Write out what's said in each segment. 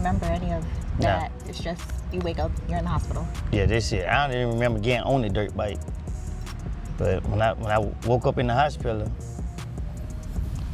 remember any of that. No. It's just you wake up, you're in the hospital. Yeah, this shit. I don't even remember getting on the dirt bike. But when I woke up in the hospital,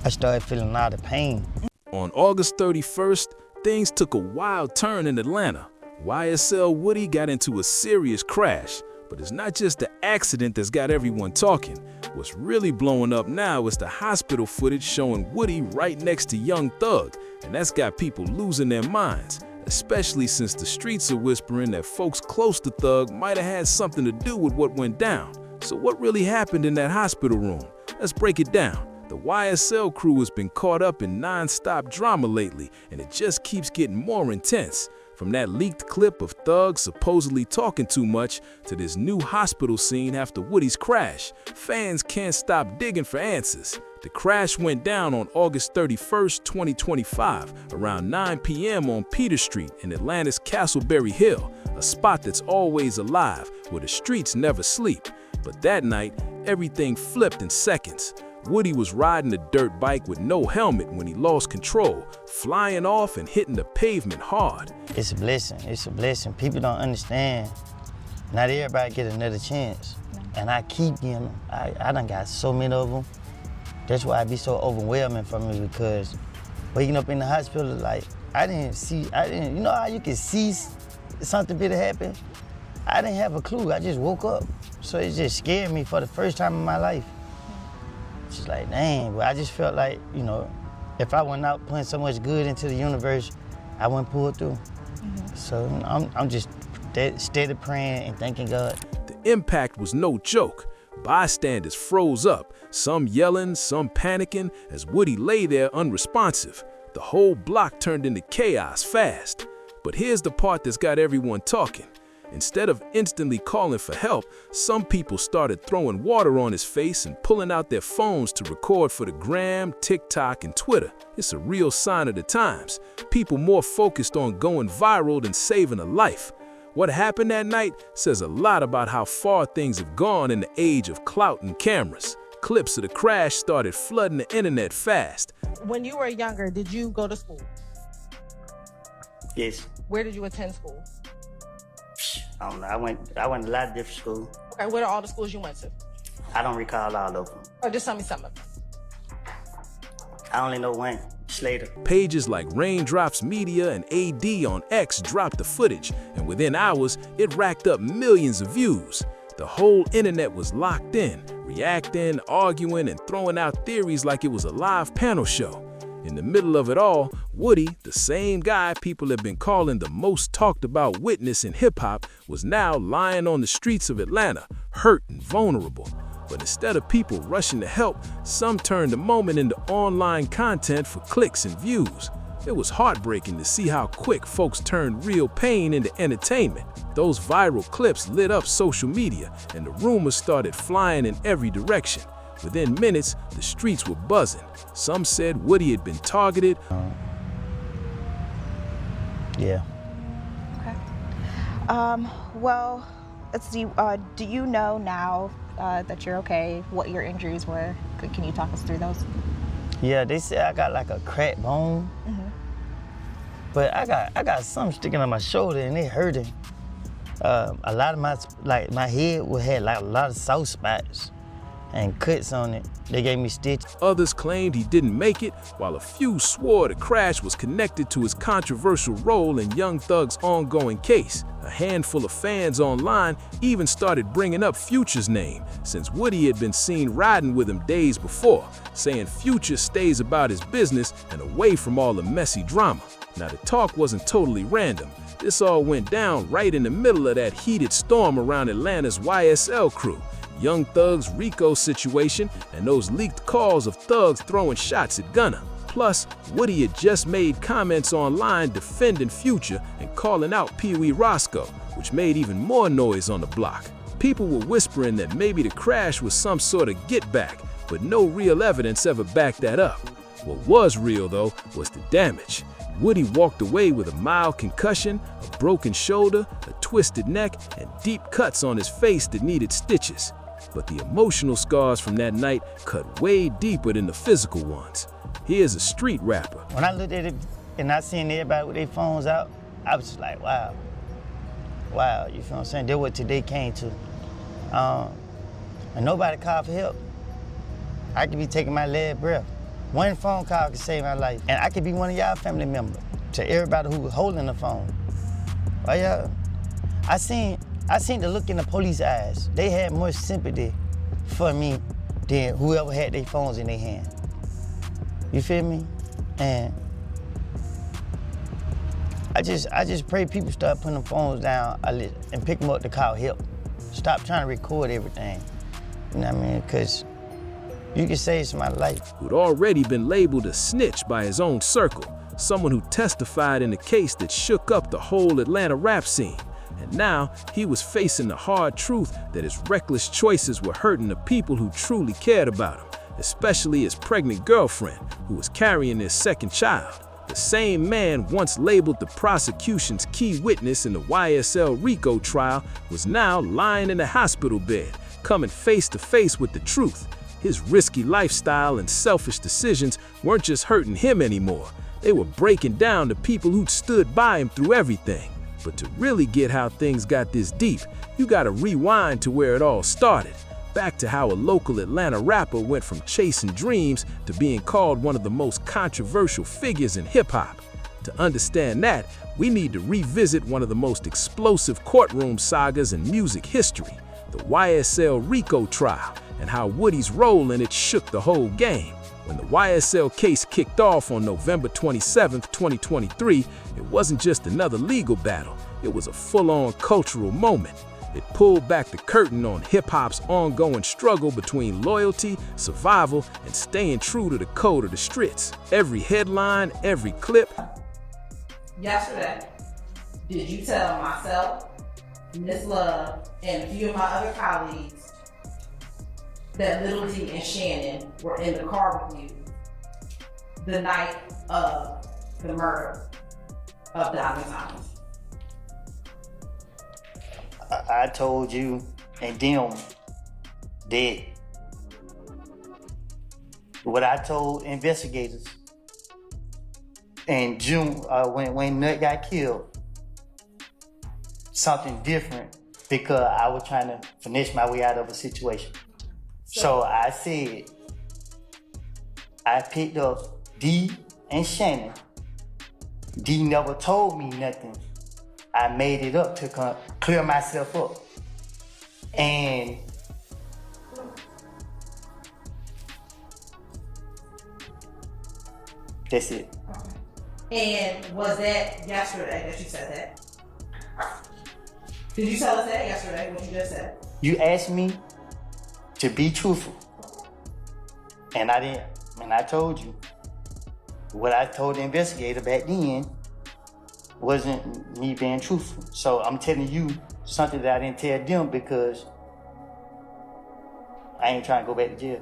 I started feeling a lot of pain. On August 31st, things took a wild turn in Atlanta. YSL Woody got into a serious crash. But it's not just the accident that's got everyone talking. What's really blowing up now is the hospital footage showing Woody right next to Young Thug, and that's got people losing their minds, especially since the streets are whispering that folks close to Thug might have had something to do with what went down. So what really happened in that hospital room? Let's break it down. The YSL crew has been caught up in non-stop drama lately, and it just keeps getting more intense. From that leaked clip of Thug supposedly talking too much to this new hospital scene after Woody's crash, fans can't stop digging for answers. The crash went down on August 31st, 2025, around 9 p.m. on Peter Street in Atlanta's Castleberry Hill, a spot that's always alive, where the streets never sleep. But that night, everything flipped in seconds. Woody was riding a dirt bike with no helmet when he lost control, flying off and hitting the pavement hard. It's a blessing. It's a blessing. People don't understand. Not everybody get another chance. And I keep getting them. I done got so many of them. That's why it be so overwhelming for me, because waking up in the hospital, like, you know how you can see something bit happen? I didn't have a clue. I just woke up. So it just scared me for the first time in my life. Just like, dang, but I just felt like, you know, if I went out putting so much good into the universe, I wouldn't pull it through. So I'm just steady praying and thanking God. The impact was no joke. Bystanders froze up, some yelling, some panicking, as Woody lay there unresponsive. The whole block turned into chaos fast. But here's the part that's got everyone talking. Instead of instantly calling for help, some people started throwing water on his face and pulling out their phones to record for the gram, TikTok, and Twitter. It's a real sign of the times. People more focused on going viral than saving a life. What happened that night says a lot about how far things have gone in the age of clout and cameras. Clips of the crash started flooding the internet fast. When you were younger, did you go to school? Yes. Where did you attend school? I don't know. I went to a lot of different schools. Okay, what are all the schools you went to? I don't recall all of them. Or just tell me some of them. I only know one, Slater. Pages like Raindrops Media and AD on X dropped the footage, and within hours, it racked up millions of views. The whole internet was locked in, reacting, arguing, and throwing out theories like it was a live panel show. In the middle of it all, Woody, the same guy people have been calling the most talked about witness in hip-hop, was now lying on the streets of Atlanta, hurt and vulnerable. But instead of people rushing to help, some turned the moment into online content for clicks and views. It was heartbreaking to see how quick folks turned real pain into entertainment. Those viral clips lit up social media, and the rumors started flying in every direction. Within minutes, the streets were buzzing. Some said Woody had been targeted. Yeah. Okay. Well, let's see. Do you know now that you're okay, what your injuries were? Can you talk us through those? Yeah, they said I got like a cracked bone. But I got something sticking on my shoulder and it hurting. A lot of my head had like a lot of soft spots and cuts on it. They gave me stitches. Others claimed he didn't make it, while a few swore the crash was connected to his controversial role in Young Thug's ongoing case. A handful of fans online even started bringing up Future's name, since Woody had been seen riding with him days before, saying Future stays about his business and away from all the messy drama. Now, the talk wasn't totally random. This all went down right in the middle of that heated storm around Atlanta's YSL crew, Young Thug's RICO situation, and those leaked calls of thugs throwing shots at Gunna. Plus, Woody had just made comments online defending Future and calling out Pee Wee Roscoe, which made even more noise on the block. People were whispering that maybe the crash was some sort of get back, but no real evidence ever backed that up. What was real, though, was the damage. Woody walked away with a mild concussion, a broken shoulder, a twisted neck, and deep cuts on his face that needed stitches. But the emotional scars from that night cut way deeper than the physical ones. Here's a street rapper. When I looked at it and I seen everybody with their phones out, I was just like, wow. Wow, you feel what I'm saying? That's what today came to. And nobody called for help. I could be taking my last breath. One phone call could save my life. And I could be one of y'all family members to everybody who was holding the phone. Oh yeah, I seen the look in the police eyes. They had more sympathy for me than whoever had their phones in their hand. You feel me? And I just pray people start putting the phones down and pick them up to call help. Stop trying to record everything. You know what I mean? Because you can save somebody's life. Who'd already been labeled a snitch by his own circle, someone who testified in a case that shook up the whole Atlanta rap scene. And now he was facing the hard truth that his reckless choices were hurting the people who truly cared about him, especially his pregnant girlfriend, who was carrying their second child. The same man once labeled the prosecution's key witness in the YSL RICO trial was now lying in a hospital bed, coming face to face with the truth. His risky lifestyle and selfish decisions weren't just hurting him anymore. They were breaking down the people who'd stood by him through everything. But to really get how things got this deep, you gotta rewind to where it all started. Back to how a local Atlanta rapper went from chasing dreams to being called one of the most controversial figures in hip-hop. To understand that, we need to revisit one of the most explosive courtroom sagas in music history, the YSL RICO trial, and how Woody's role in it shook the whole game. When the YSL case kicked off on November 27, 2023, it wasn't just another legal battle, it was a full-on cultural moment. It pulled back the curtain on hip-hop's ongoing struggle between loyalty, survival, and staying true to the code of the streets. Every headline, every clip. Yesterday, did you tell myself, Miss Love, and a few of my other colleagues that Little D and Shannon were in the car with you the night of the murder of Diamond Thomas? I told you and them that what I told investigators in June when Nut got killed, something different, because I was trying to finesse my way out of a situation. So I said, I picked up D and Shannon. D never told me nothing. I made it up to clear myself up. And that's it. And was that yesterday that you said that? Did you tell us that yesterday, what you just said? You asked me to be truthful. And I didn't, and I told you. What I told the investigator back then wasn't me being truthful. So I'm telling you something that I didn't tell them because I ain't trying to go back to jail.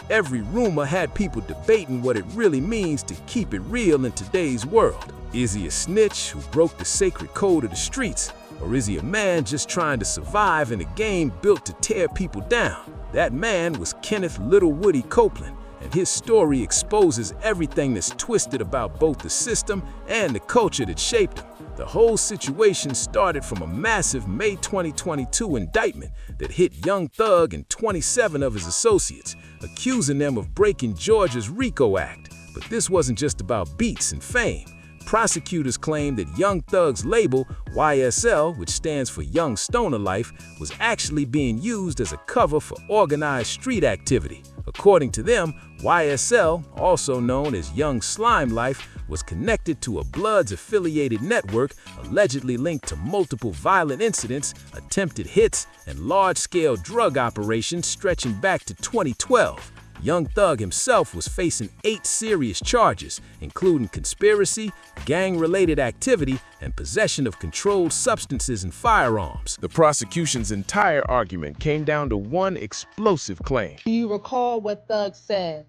Every rumor had people debating what it really means to keep it real in today's world. Is he a snitch who broke the sacred code of the streets? Or is he a man just trying to survive in a game built to tear people down? That man was Kenneth Little Woody Copeland, and his story exposes everything that's twisted about both the system and the culture that shaped him. The whole situation started from a massive May 2022 indictment that hit Young Thug and 27 of his associates, accusing them of breaking Georgia's RICO Act. But this wasn't just about beats and fame. Prosecutors claimed that Young Thug's label, YSL, which stands for Young Stoner Life, was actually being used as a cover for organized street activity. According to them, YSL, also known as Young Slime Life, was connected to a Bloods-affiliated network allegedly linked to multiple violent incidents, attempted hits, and large-scale drug operations stretching back to 2012. Young Thug himself was facing 8 serious charges, including conspiracy, gang-related activity, and possession of controlled substances and firearms. The prosecution's entire argument came down to one explosive claim. Do you recall what Thug said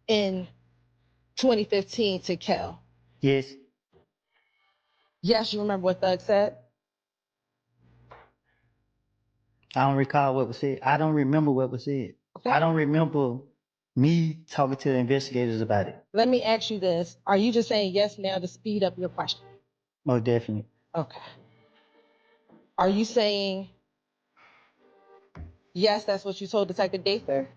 in 2015 to Kel? Yes. Yes, you remember what Thug said? I don't recall what was said. I don't remember what was said. Okay. I don't remember Me talking to the investigators about it. Let me ask you this. Are you just saying yes now to speed up your question? Most definitely. Okay. Are you saying yes, that's what you told Detective Dather?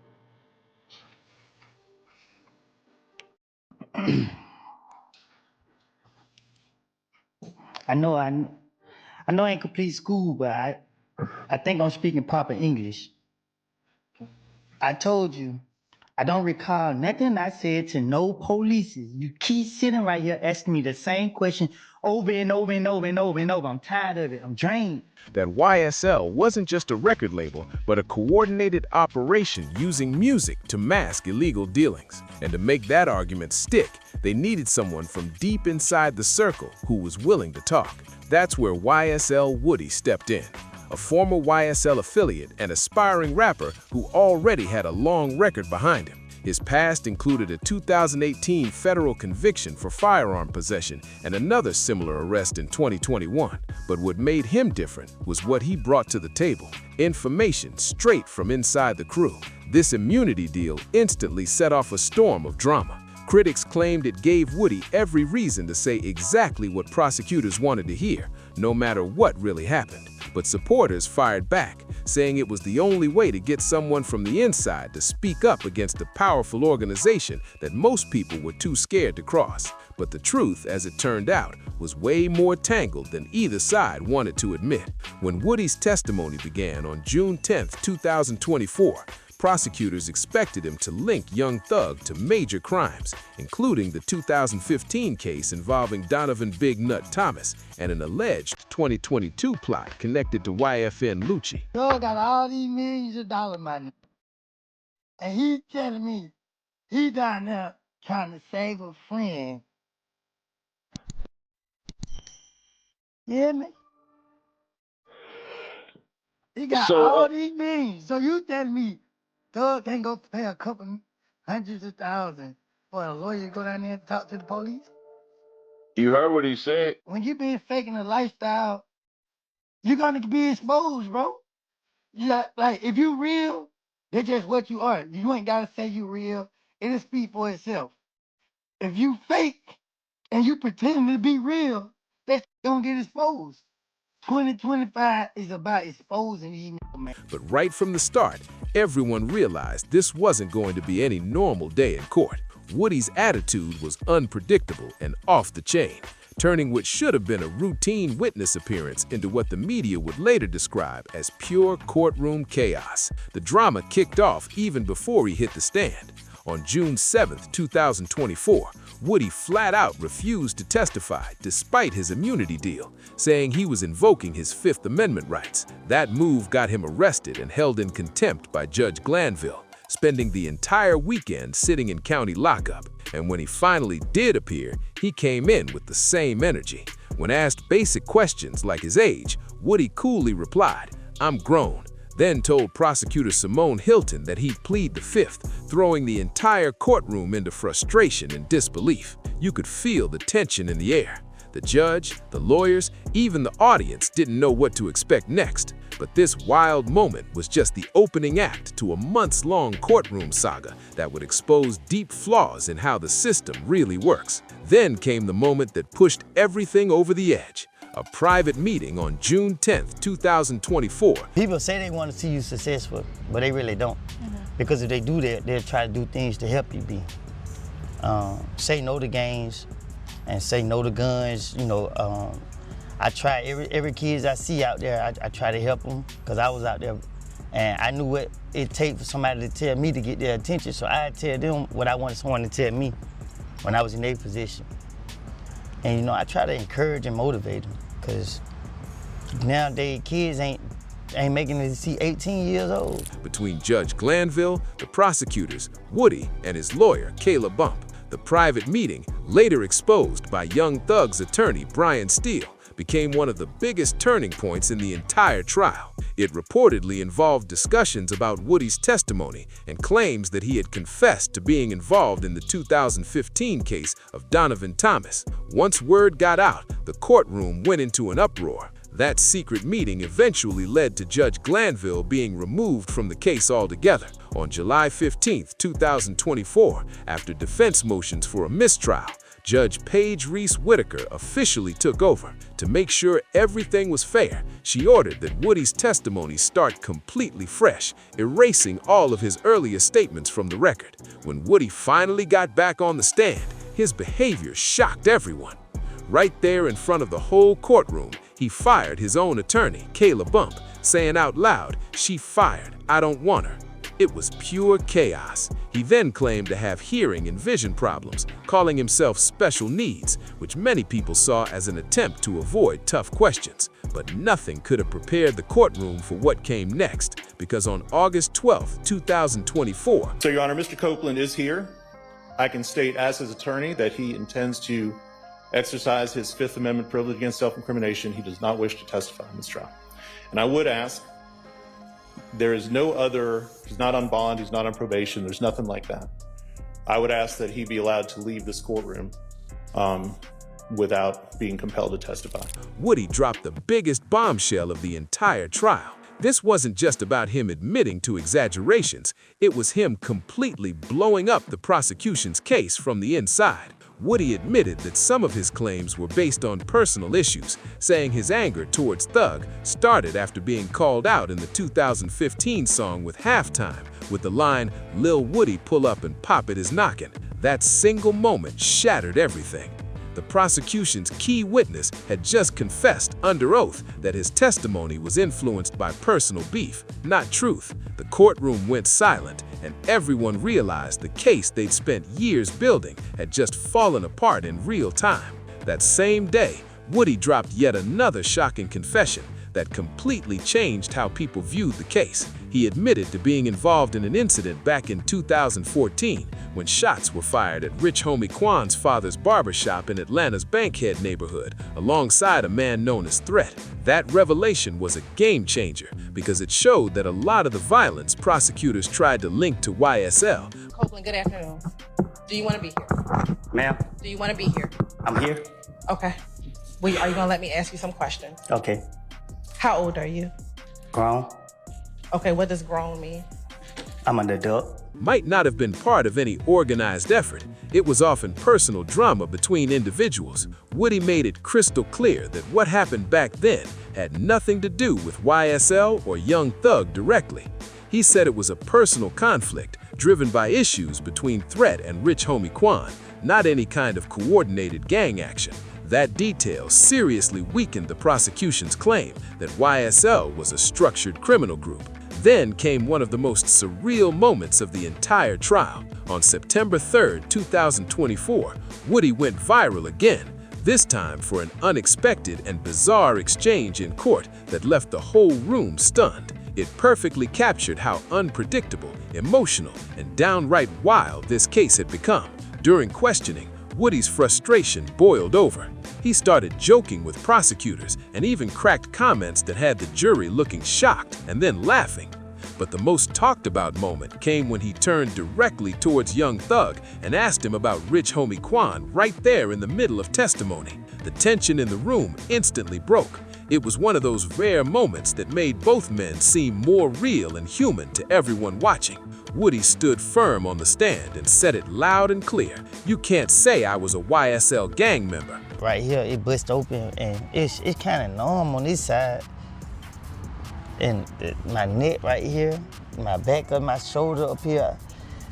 I know I ain't complete school, but I think I'm speaking proper English. I told you, I don't recall nothing I said to no police. You keep sitting right here asking me the same question over and over and over and over and over. I'm tired of it. I'm drained. That YSL wasn't just a record label, but a coordinated operation using music to mask illegal dealings. And to make that argument stick, they needed someone from deep inside the circle who was willing to talk. That's where YSL Woody stepped in, a former YSL affiliate and aspiring rapper who already had a long record behind him. His past included a 2018 federal conviction for firearm possession and another similar arrest in 2021. But what made him different was what he brought to the table: information straight from inside the crew. This immunity deal instantly set off a storm of drama. Critics claimed it gave Woody every reason to say exactly what prosecutors wanted to hear, no matter what really happened. But supporters fired back, saying it was the only way to get someone from the inside to speak up against a powerful organization that most people were too scared to cross. But the truth, as it turned out, was way more tangled than either side wanted to admit. When Woody's testimony began on June 10, 2024, prosecutors expected him to link Young Thug to major crimes, including the 2015 case involving Donovan Big Nut Thomas and an alleged 2022 plot connected to YFN Lucci. Thug got all these millions of dollar money, and he telling me he down there trying to save a friend. You hear me? He got all these millions. So you telling me Thug can't go pay a couple hundreds of thousands for a lawyer to go down there and talk to the police? You heard what he said? When you been faking a lifestyle, you're gonna be exposed, bro. Like if you real, that's just what you are. You ain't gotta say you real. It'll speak for itself. If you fake and you pretend to be real, that's gonna get exposed. 2025 is about exposing these niggas, man. But right from the start, everyone realized this wasn't going to be any normal day in court. Woody's attitude was unpredictable and off the chain, turning what should have been a routine witness appearance into what the media would later describe as pure courtroom chaos. The drama kicked off even before he hit the stand. On June 7, 2024, Woody flat out refused to testify despite his immunity deal, saying he was invoking his Fifth Amendment rights. That move got him arrested and held in contempt by Judge Glanville, spending the entire weekend sitting in county lockup. And when he finally did appear, he came in with the same energy. When asked basic questions like his age, Woody coolly replied, "I'm grown," then told prosecutor Simone Hilton that he'd plead the Fifth, throwing the entire courtroom into frustration and disbelief. You could feel the tension in the air. The judge, the lawyers, even the audience didn't know what to expect next. But this wild moment was just the opening act to a months-long courtroom saga that would expose deep flaws in how the system really works. Then came the moment that pushed everything over the edge. A private meeting on June 10, 2024. People say they want to see you successful, but they really don't. Because if they do that, they'll try to do things to help you be. Say no to games and say no to guns. You know, I try every kids I see out there, I try to help them because I was out there and I knew what it takes for somebody to tell me to get their attention. So I tell them what I wanted someone to tell me when I was in their position. And you know, I try to encourage and motivate them because nowadays kids ain't making it to see 18 years old. Between Judge Glanville, the prosecutors, Woody, and his lawyer, Kayla Bump, the private meeting, later exposed by Young Thug's attorney, Brian Steele, became one of the biggest turning points in the entire trial. It reportedly involved discussions about Woody's testimony and claims that he had confessed to being involved in the 2015 case of Donovan Thomas. Once word got out, the courtroom went into an uproar. That secret meeting eventually led to Judge Glanville being removed from the case altogether. On July 15, 2024, after defense motions for a mistrial, Judge Paige Reese Whitaker officially took over. To make sure everything was fair, she ordered that Woody's testimony start completely fresh, erasing all of his earlier statements from the record. When Woody finally got back on the stand, his behavior shocked everyone. Right there in front of the whole courtroom, he fired his own attorney, Kayla Bump, saying out loud, "She fired, I don't want her." It was pure chaos. He then claimed to have hearing and vision problems, calling himself special needs, which many people saw as an attempt to avoid tough questions. But nothing could have prepared the courtroom for what came next, because on August 12, 2024, So, Your Honor, Mr. Copeland is here. I can state as his attorney that he intends to exercise his Fifth Amendment privilege against self-incrimination. He does not wish to testify in this trial. And I would ask, there is no other, he's not on bond, he's not on probation, there's nothing like that. I would ask that he be allowed to leave this courtroom without being compelled to testify. Woody dropped the biggest bombshell of the entire trial. This wasn't just about him admitting to exaggerations, it was him completely blowing up the prosecution's case from the inside. Woody admitted that some of his claims were based on personal issues, saying his anger towards Thug started after being called out in the 2015 song with Halftime, with the line, "Lil Woody pull up and pop it is knockin'." That single moment shattered everything. The prosecution's key witness had just confessed under oath that his testimony was influenced by personal beef, not truth. The courtroom went silent, and everyone realized the case they'd spent years building had just fallen apart in real time. That same day, Woody dropped yet another shocking confession that completely changed how people viewed the case. He admitted to being involved in an incident back in 2014 when shots were fired at Rich Homie Quan's father's barbershop in Atlanta's Bankhead neighborhood alongside a man known as Threat. That revelation was a game changer because it showed that a lot of the violence prosecutors tried to link to YSL. Copeland, good afternoon. Do you want to be here? Ma'am, Do you want to be here? I'm here. Okay. Well, are you going to let me ask you some questions? Okay. How old are you? Grown. Okay, what does grown mean? I'm an adult. Might not have been part of any organized effort. It was often personal drama between individuals. Woody made it crystal clear that what happened back then had nothing to do with YSL or Young Thug directly. He said it was a personal conflict driven by issues between Threat and Rich Homie Quan, not any kind of coordinated gang action. That detail seriously weakened the prosecution's claim that YSL was a structured criminal group. Then came one of the most surreal moments of the entire trial. On September 3, 2024, Woody went viral again, this time for an unexpected and bizarre exchange in court that left the whole room stunned. It perfectly captured how unpredictable, emotional, and downright wild this case had become. During questioning, Woody's frustration boiled over. He started joking with prosecutors and even cracked comments that had the jury looking shocked and then laughing. But the most talked about moment came when he turned directly towards Young Thug and asked him about Rich Homie Quan right there in the middle of testimony. The tension in the room instantly broke. It was one of those rare moments that made both men seem more real and human to everyone watching. Woody stood firm on the stand and said it loud and clear. "You can't say I was a YSL gang member." Right here, it bust open, and it's kind of numb on this side. And my neck right here, my back of my shoulder up here,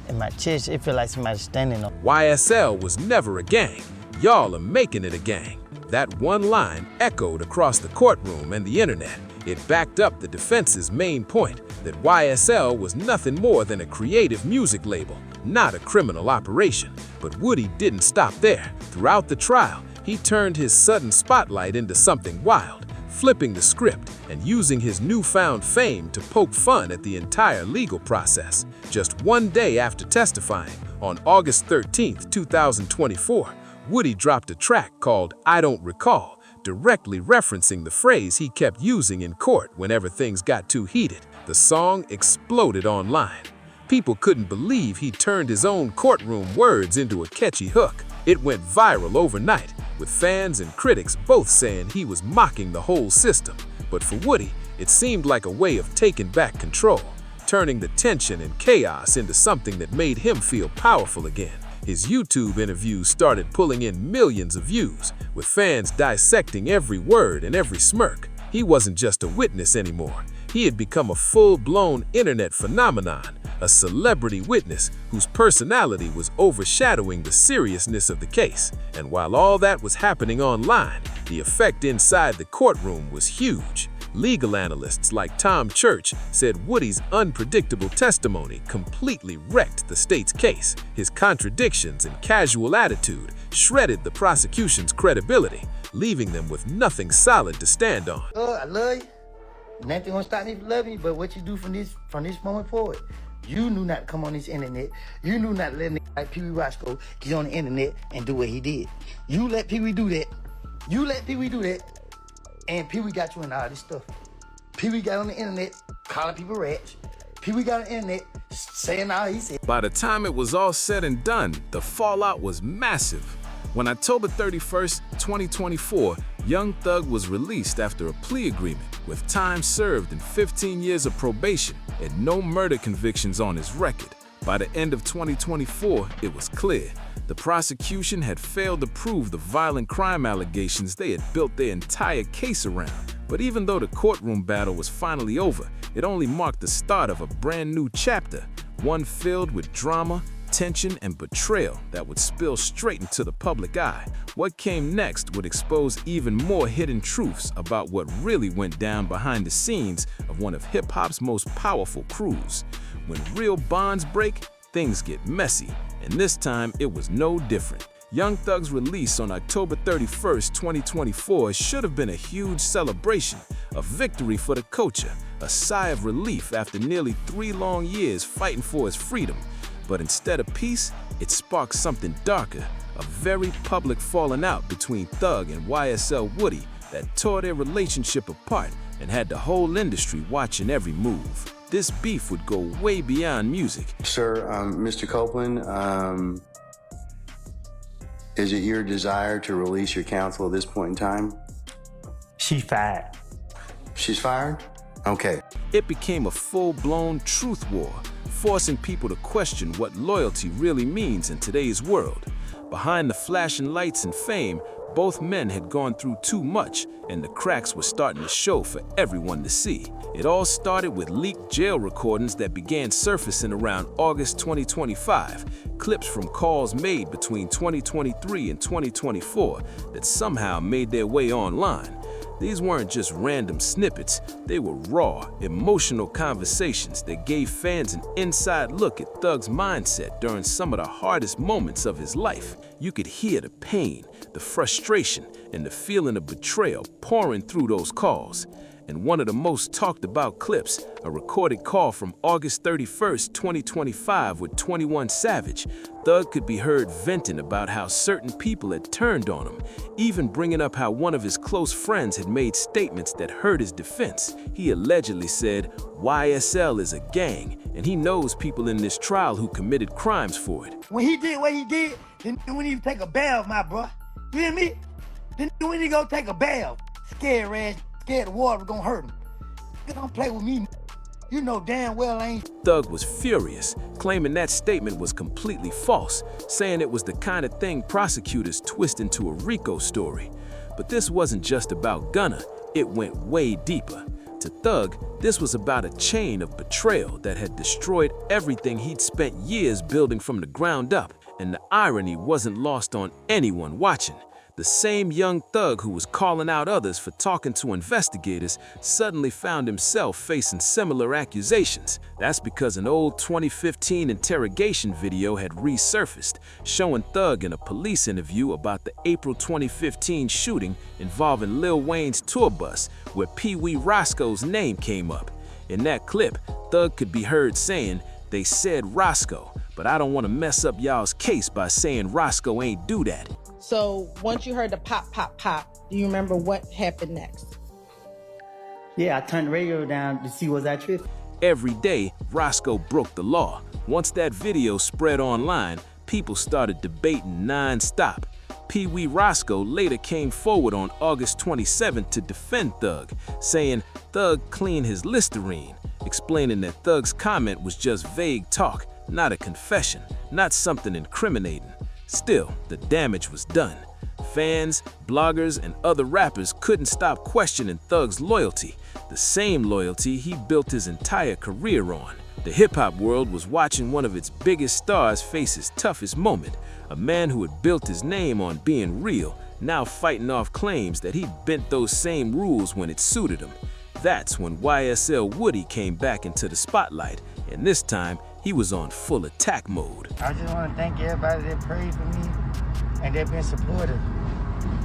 and my chest, it feel like somebody standing on. YSL was never a gang. Y'all are making it a gang. That one line echoed across the courtroom and the internet. It backed up the defense's main point that YSL was nothing more than a creative music label, not a criminal operation. But Woody didn't stop there. Throughout the trial, he turned his sudden spotlight into something wild, flipping the script and using his newfound fame to poke fun at the entire legal process. Just one day after testifying, on August 13, 2024, Woody dropped a track called "I Don't Recall," directly referencing the phrase he kept using in court whenever things got too heated. The song exploded online. People couldn't believe he turned his own courtroom words into a catchy hook. It went viral overnight, with fans and critics both saying he was mocking the whole system. But for Woody, it seemed like a way of taking back control, turning the tension and chaos into something that made him feel powerful again. His YouTube interviews started pulling in millions of views, with fans dissecting every word and every smirk. He wasn't just a witness anymore. He had become a full-blown internet phenomenon, a celebrity witness whose personality was overshadowing the seriousness of the case. And while all that was happening online, the effect inside the courtroom was huge. Legal analysts like Tom Church said Woody's unpredictable testimony completely wrecked the state's case. His contradictions and casual attitude shredded the prosecution's credibility, leaving them with nothing solid to stand on. I love you. Nothing gonna stop me from loving you, but what you do from this moment forward. You knew not to come on this internet. You knew not to let a nigga like Pee Wee Roscoe get on the internet and do what he did. You let Pee Wee do that. You let Pee Wee do that. And Pee Wee got you in all this stuff. Pee Wee got on the internet calling people rats. Pee Wee got on the internet saying all he said. By the time it was all said and done, the fallout was massive. When October 31st, 2024, Young Thug was released after a plea agreement with time served and 15 years of probation and no murder convictions on his record. By the end of 2024, it was clear. The prosecution had failed to prove the violent crime allegations they had built their entire case around. But even though the courtroom battle was finally over, it only marked the start of a brand new chapter, one filled with drama, tension, and betrayal that would spill straight into the public eye. What came next would expose even more hidden truths about what really went down behind the scenes of one of hip-hop's most powerful crews. When real bonds break, things get messy, and this time it was no different. Young Thug's release on October 31st, 2024 should have been a huge celebration, a victory for the culture, a sigh of relief after nearly 3 long years fighting for his freedom. But instead of peace, it sparked something darker, a very public falling out between Thug and YSL Woody that tore their relationship apart and had the whole industry watching every move. This beef would go way beyond music. Sir, Mr. Copeland, is it your desire to release your counsel at this point in time? She fired. She's fired? Okay. It became a full-blown truth war, forcing people to question what loyalty really means in today's world. Behind the flashing lights and fame, both men had gone through too much, and the cracks were starting to show for everyone to see. It all started with leaked jail recordings that began surfacing around August 2025, clips from calls made between 2023 and 2024 that somehow made their way online. These weren't just random snippets, they were raw, emotional conversations that gave fans an inside look at Thug's mindset during some of the hardest moments of his life. You could hear the pain, the frustration, and the feeling of betrayal pouring through those calls. And one of the most talked about clips, a recorded call from August 31st, 2025 with 21 Savage, Thug could be heard venting about how certain people had turned on him, even bringing up how one of his close friends had made statements that hurt his defense. He allegedly said, YSL is a gang, and he knows people in this trial who committed crimes for it. When he did what he did, then we need to take a bath, my bro. You hear me? Then we need to go take a bath. Scared ass. Scared the water was gonna hurt him. You don't play with me. You know damn well I ain't. Thug was furious, claiming that statement was completely false, saying it was the kind of thing prosecutors twist into a RICO story. But this wasn't just about Gunna, it went way deeper. To Thug, this was about a chain of betrayal that had destroyed everything he'd spent years building from the ground up, and the irony wasn't lost on anyone watching. The same Young Thug who was calling out others for talking to investigators suddenly found himself facing similar accusations. That's because an old 2015 interrogation video had resurfaced, showing Thug in a police interview about the April 2015 shooting involving Lil Wayne's tour bus, where Pee Wee Roscoe's name came up. In that clip, Thug could be heard saying, "They said Roscoe, but I don't want to mess up y'all's case by saying Roscoe ain't do that." So once you heard the pop, pop, pop, do you remember what happened next? Yeah, I turned the radio down to see was I tripping. Every day, Roscoe broke the law. Once that video spread online, people started debating non-stop. Pee Wee Roscoe later came forward on August 27th to defend Thug, saying Thug cleaned his Listerine, explaining that Thug's comment was just vague talk, not a confession, not something incriminating. Still, the damage was done. Fans, bloggers, and other rappers couldn't stop questioning Thug's loyalty, the same loyalty he built his entire career on. The hip-hop world was watching one of its biggest stars face his toughest moment, a man who had built his name on being real, now fighting off claims that he'd bent those same rules when it suited him. That's when YSL Woody came back into the spotlight, and this time he was on full attack mode. I just want to thank everybody that prayed for me and they've been supportive.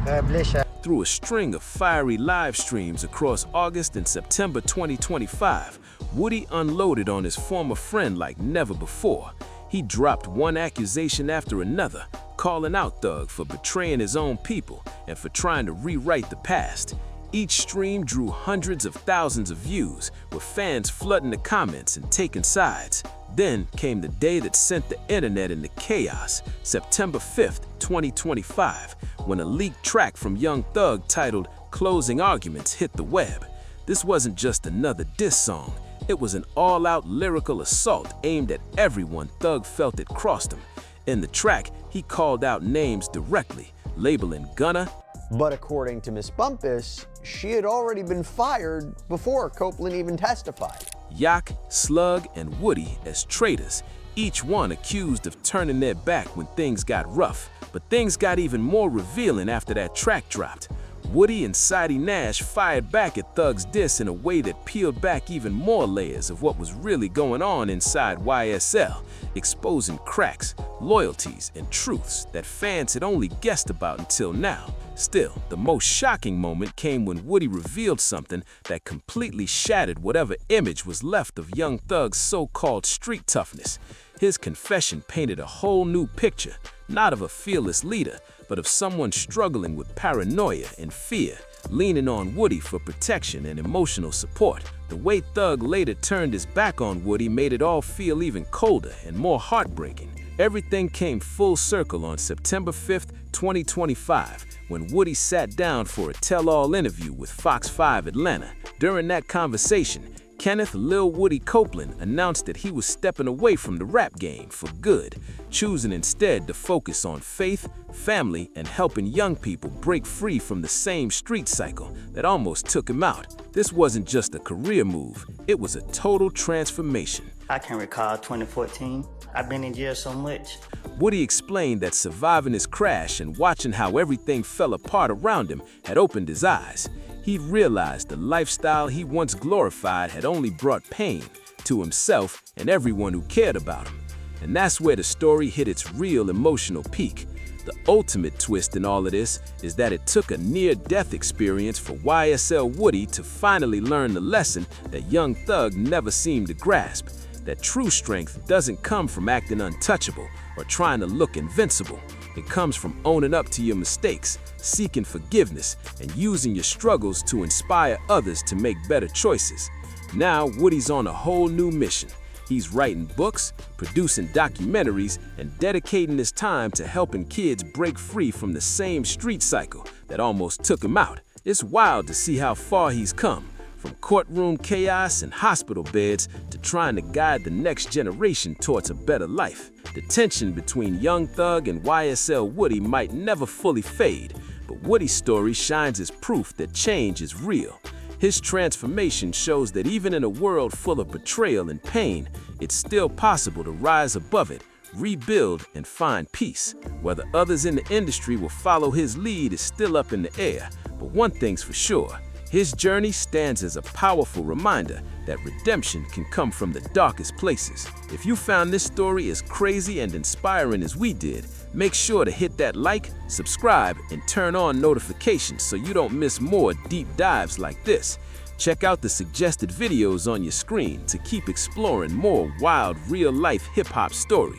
God bless you. Through a string of fiery live streams across August and September 2025, Woody unloaded on his former friend like never before. He dropped one accusation after another, calling out Thug for betraying his own people and for trying to rewrite the past. Each stream drew hundreds of thousands of views, with fans flooding the comments and taking sides. Then came the day that sent the internet into chaos, September 5th, 2025, when a leaked track from Young Thug titled "Closing Arguments" hit the web. This wasn't just another diss song. It was an all-out lyrical assault aimed at everyone Thug felt it crossed him. In the track, he called out names directly, labeling Gunna. But according to Miss Bumpus, she had already been fired before Copeland even testified. Yak, Slug, and Woody as traitors, each one accused of turning their back when things got rough. But things got even more revealing after that track dropped. Woody and Sidey Nash fired back at Thug's diss in a way that peeled back even more layers of what was really going on inside YSL, exposing cracks, loyalties, and truths that fans had only guessed about until now. Still, the most shocking moment came when Woody revealed something that completely shattered whatever image was left of Young Thug's so-called street toughness. His confession painted a whole new picture, not of a fearless leader, but of someone struggling with paranoia and fear, leaning on Woody for protection and emotional support. The way Thug later turned his back on Woody made it all feel even colder and more heartbreaking. Everything came full circle on September 5th, 2025, when Woody sat down for a tell-all interview with Fox 5 Atlanta. During that conversation, Kenneth "Lil Woody" Copeland announced that he was stepping away from the rap game for good, choosing instead to focus on faith, family, and helping young people break free from the same street cycle that almost took him out. This wasn't just a career move, it was a total transformation. I can recall 2014. I've been in jail so much. Woody explained that surviving his crash and watching how everything fell apart around him had opened his eyes. He realized the lifestyle he once glorified had only brought pain to himself and everyone who cared about him. And that's where the story hit its real emotional peak. The ultimate twist in all of this is that it took a near-death experience for YSL Woody to finally learn the lesson that Young Thug never seemed to grasp. That true strength doesn't come from acting untouchable or trying to look invincible. It comes from owning up to your mistakes, seeking forgiveness, and using your struggles to inspire others to make better choices. Now, Woody's on a whole new mission. He's writing books, producing documentaries, and dedicating his time to helping kids break free from the same street cycle that almost took him out. It's wild to see how far he's come, from courtroom chaos and hospital beds to trying to guide the next generation towards a better life. The tension between Young Thug and YSL Woody might never fully fade, but Woody's story shines as proof that change is real. His transformation shows that even in a world full of betrayal and pain, it's still possible to rise above it, rebuild, and find peace. Whether others in the industry will follow his lead is still up in the air, but one thing's for sure. His journey stands as a powerful reminder that redemption can come from the darkest places. If you found this story as crazy and inspiring as we did, make sure to hit that like, subscribe, and turn on notifications so you don't miss more deep dives like this. Check out the suggested videos on your screen to keep exploring more wild real-life hip-hop stories.